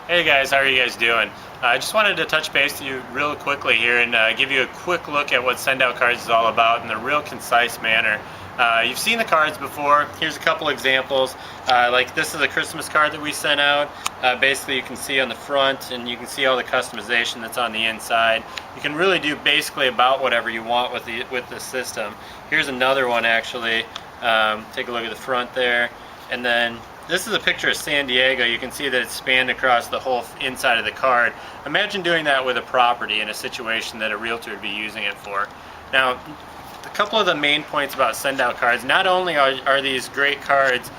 Hey guys, how are you guys doing? I just wanted to touch base with you real quickly here and give you a quick look at what Send Out Cards is all about in a real concise manner. You've seen the cards before. Here's a couple examples. Like this is a Christmas card that we sent out. Basically you can see on the front and you can see all the customization that's on the inside. You can really do basically about whatever you want with the system. Here's another one actually. Take a look at the front there. And then this is a picture of San Diego. You can see that it's spanned across the whole inside of the card. Imagine doing that with a property in a situation that a realtor would be using it for. Now, a couple of the main points about send out cards, not only are these great cards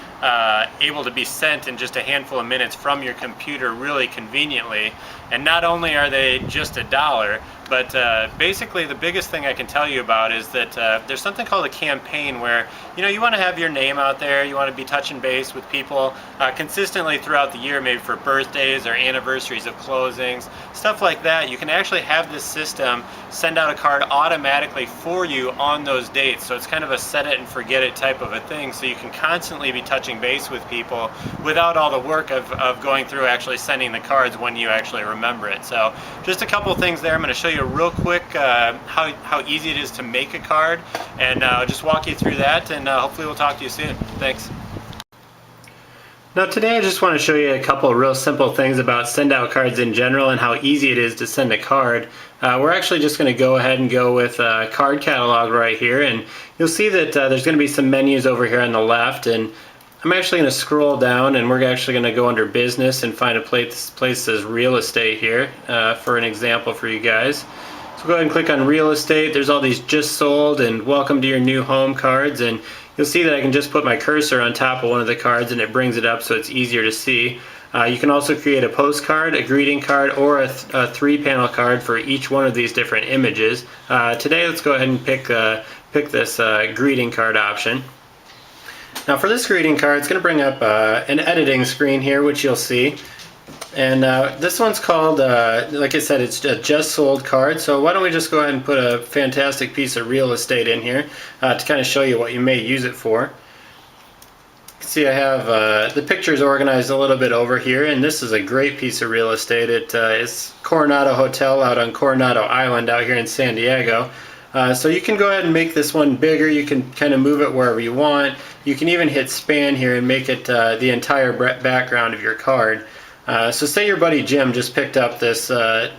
able to be sent in just a handful of minutes from your computer really conveniently, and not only are they just $1, but basically the biggest thing I can tell you about is that there's something called a campaign where you want to have your name out there, you want to be touching base with people consistently throughout the year, maybe for birthdays or anniversaries of closings, stuff like that. You can actually have this system send out a card automatically for you on those dates. So it's kind of a set it and forget it type of a thing, so you can constantly be touching base with people without all the work of going through actually sending the cards when you actually remember it. So just a couple things there. I'm going to show you real quick how easy it is to make a card, and just walk you through that, and hopefully we'll talk to you soon. Thanks. Now today I just want to show you a couple of real simple things about send out cards in general and how easy it is to send a card. We're actually just going to go ahead and go with card catalog right here, and you'll see that there's going to be some menus over here on the left, and I'm actually going to scroll down and we're actually going to go under business and find a place that says real estate here for an example for you guys. So go ahead and click on real estate. There's all these just sold and welcome to your new home cards, and you'll see that I can just put my cursor on top of one of the cards and it brings it up so it's easier to see. You can also create a postcard, a greeting card, or a 3-panel card for each one of these different images. Today let's go ahead and pick this greeting card option. Now for this greeting card, it's going to bring up an editing screen here, which you'll see. And this one's called, like I said, it's a just sold card. So why don't we just go ahead and put a fantastic piece of real estate in here to kind of show you what you may use it for. You can see I have the pictures organized a little bit over here, and this is a great piece of real estate. It's Coronado Hotel out on Coronado Island out here in San Diego. So you can go ahead and make this one bigger. You can kind of move it wherever you want. You can even hit span here and make it the entire background of your card. So say your buddy Jim just picked up this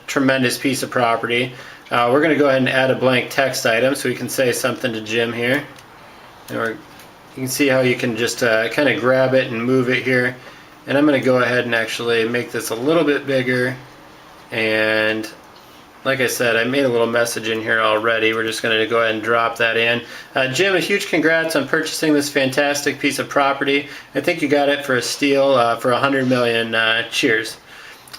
tremendous piece of property. We're going to go ahead and add a blank text item so we can say something to Jim here. And you can see how you can just kind of grab it and move it here. And I'm going to go ahead and actually make this a little bit bigger, and like I said, I made a little message in here already. We're just going to go ahead and drop that in. Jim, a huge congrats on purchasing this fantastic piece of property. I think you got it for a steal for $100 million. Cheers.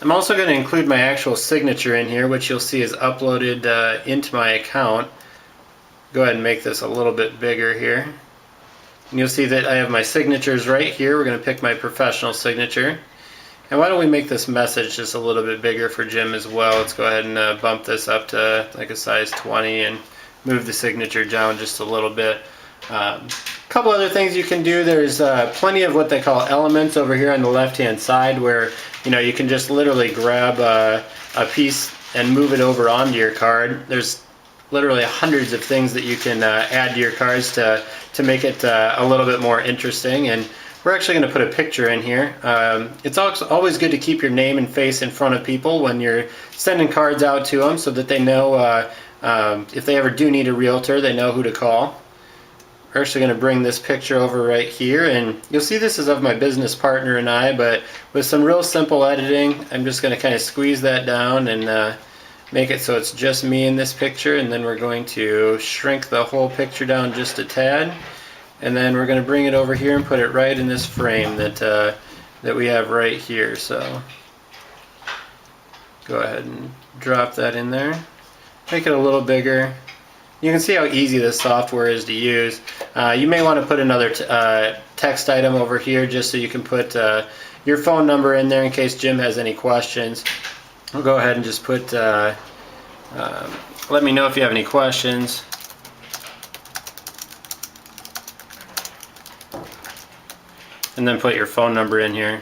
I'm also going to include my actual signature in here, which you'll see is uploaded into my account. Go ahead and make this a little bit bigger here. And you'll see that I have my signatures right here. We're going to pick my professional signature. And why don't we make this message just a little bit bigger for Jim as well. Let's go ahead and bump this up to like a size 20 and move the signature down just a little bit. A couple other things you can do. There's plenty of what they call elements over here on the left hand side, where you can just literally grab a piece and move it over onto your card. There's literally hundreds of things that you can add to your cards to make it a little bit more interesting. And we're actually going to put a picture in here. It's always good to keep your name and face in front of people when you're sending cards out to them, so that they know if they ever do need a realtor, they know who to call. We're actually going to bring this picture over right here, and you'll see this is of my business partner and I, but with some real simple editing, I'm just going to kind of squeeze that down and make it so it's just me in this picture, and then we're going to shrink the whole picture down just a tad. And then we're going to bring it over here and put it right in this frame that we have right here. So go ahead and drop that in there. Make it a little bigger. You can see how easy this software is to use. You may want to put another text item over here just so you can put your phone number in there in case Jim has any questions. We'll go ahead and just put, let me know if you have any questions. And then put your phone number in here.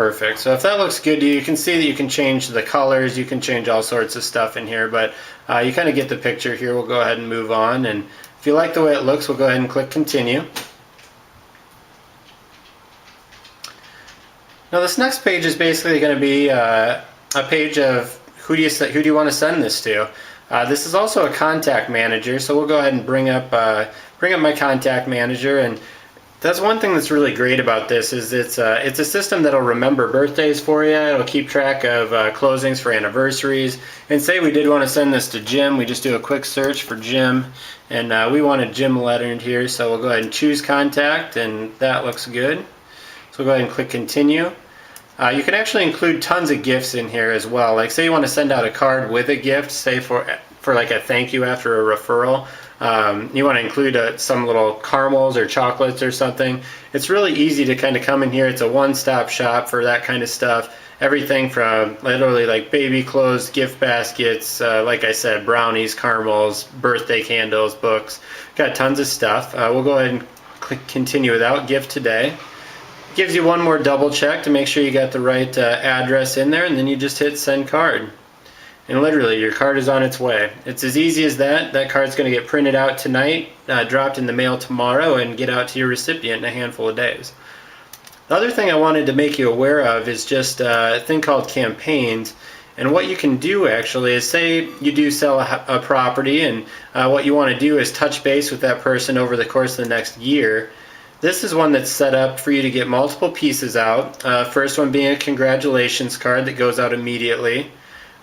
Perfect. So if that looks good to you, you can see that you can change the colors, you can change all sorts of stuff in here, but you kind of get the picture here. We'll go ahead and move on, and if you like the way it looks, we'll go ahead and click continue. Now this next page is basically going to be a page of who do you want to send this to. This is also a contact manager, so we'll go ahead and bring up my contact manager. And that's one thing that's really great about this is it's a system that'll remember birthdays for you. It'll keep track of closings for anniversaries. And say we did want to send this to Jim, we just do a quick search for Jim, and we wanted Jim Leonard here, so we'll go ahead and choose contact, and that looks good. So we'll go ahead and click continue. You can actually include tons of gifts in here as well. Like say you want to send out a card with a gift, say for like a thank you after a referral. You want to include some little caramels or chocolates or something. It's really easy to kind of come in here. It's a one-stop shop for that kind of stuff. Everything from literally like baby clothes, gift baskets, like I said, brownies, caramels, birthday candles, books. Got tons of stuff. We'll go ahead and click continue without gift today. Gives you one more double check to make sure you got the right address in there, and then you just hit send card. And literally your card is on its way. It's as easy as that. That card's going to get printed out tonight, dropped in the mail tomorrow, and get out to your recipient in a handful of days. The other thing I wanted to make you aware of is just a thing called campaigns. And what you can do actually is say you do sell a property, and what you want to do is touch base with that person over the course of the next year. This is one that's set up for you to get multiple pieces out. First one being a congratulations card that goes out immediately.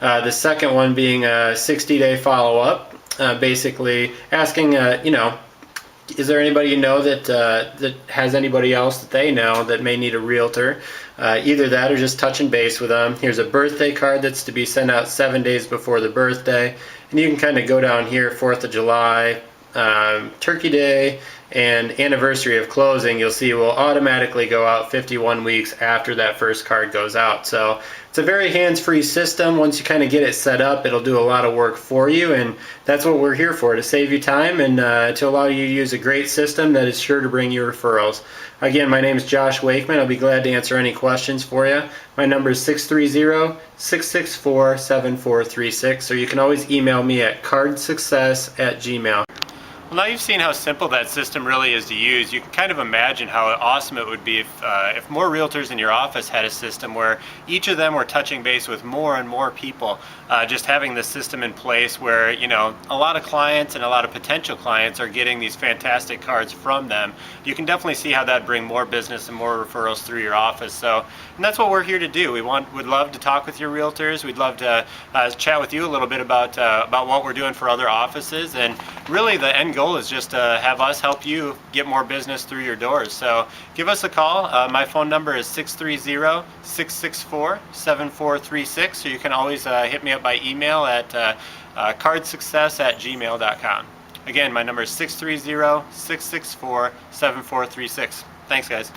The second one being a 60-day follow-up, basically asking, is there anybody you know that has anybody else that they know that may need a realtor? Either that or just touching base with them. Here's a birthday card that's to be sent out 7 days before the birthday. And you can kind of go down here, 4th of July, Turkey Day, and anniversary of closing. You'll see will automatically go out 51 weeks after that first card goes out. So it's a very hands-free system. Once you kind of get it set up, it'll do a lot of work for you, and that's what we're here for, to save you time and to allow you to use a great system that is sure to bring you referrals. Again, my name is Josh Wakeman. I'll be glad to answer any questions for you. My number is 630-664-7436, or you can always email me at cardsuccess@gmail.com. Well, now you've seen how simple that system really is to use. You can kind of imagine how awesome it would be if more realtors in your office had a system where each of them were touching base with more and more people. Just having this system in place where, a lot of clients and a lot of potential clients are getting these fantastic cards from them. You can definitely see how that'd bring more business and more referrals through your office. And that's what we're here to do. We'd love to talk with your realtors. We'd love to chat with you a little bit about what we're doing for other offices. And really the end goal is just to have us help you get more business through your doors. So give us a call. My phone number is 630-664-7436, or you can always hit me up by email at cardsuccess@gmail.com. Again, my number is 630-664-7436. Thanks, guys.